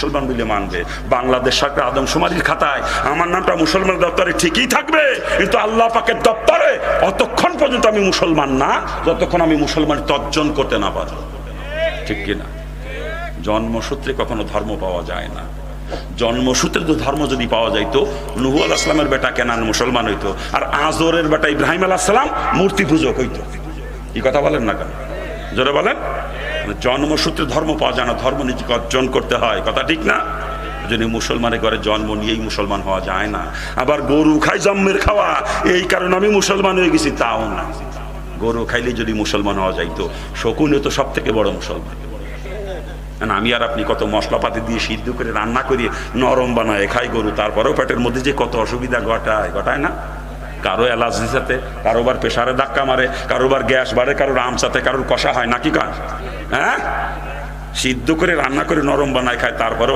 মুসলমান বলে মানবে। বাংলাদেশ সরকার আদমশুমারির খাতায় আমার নামটা মুসলমান দপ্তরে ঠিকই থাকবে, কিন্তু আল্লাহ পাকের দপ্তরে অতক্ষণ পর্যন্ত আমি মুসলমান না যতক্ষণ আমি মুসলমান তর্জন করতে না পারবো। ঠিক কিনা? জন্মসূত্রে কখনো ধর্ম পাওয়া যায় না। জন্মসূত্রে তো ধর্ম যদি পাওয়া যাইতো, নূহ আলাইহিস সালামের বেটা কেনান মুসলমান হইতো, আর আজরের বেটা ইব্রাহিম আলাইহিস সালাম মূর্তি পূজক হইতো। এই কথা বলেন না কেন? জোরে বলেন। জন্মসূত্রে ধর্ম পাওয়া যায় না, ধর্ম নিজেকে অর্জন করতে হয়। কথা ঠিক না? যদি মুসলমানের ঘরে জন্ম নিয়েই মুসলমান হওয়া যায় না। আবার গরু খাই জন্মের খাওয়া, এই কারণে আমি মুসলমান হয়ে গেছি, তাও না। গরু খাইলে যদি মুসলমান হওয়া যাইতো, শকুনে তো সব থেকে বড় মুসলমান। আমি আর আপনি কত মশলাপাতি দিয়ে সিদ্ধ করে রান্না করিয়ে নরম বানায় খাই গরু, তারপরেও পেটের মধ্যে যে কত অসুবিধা ঘটায় না? কারো অ্যালার্জির সাথে, কারোবার প্রেশারে ধাক্কা মারে, কারোবার গ্যাস বাড়ে, কারোর আমসাতে, কারোর কষা হয় নাকি কান, হ্যাঁ? সিদ্ধ করে রান্না করে নরম বানায় খায়, তারপরেও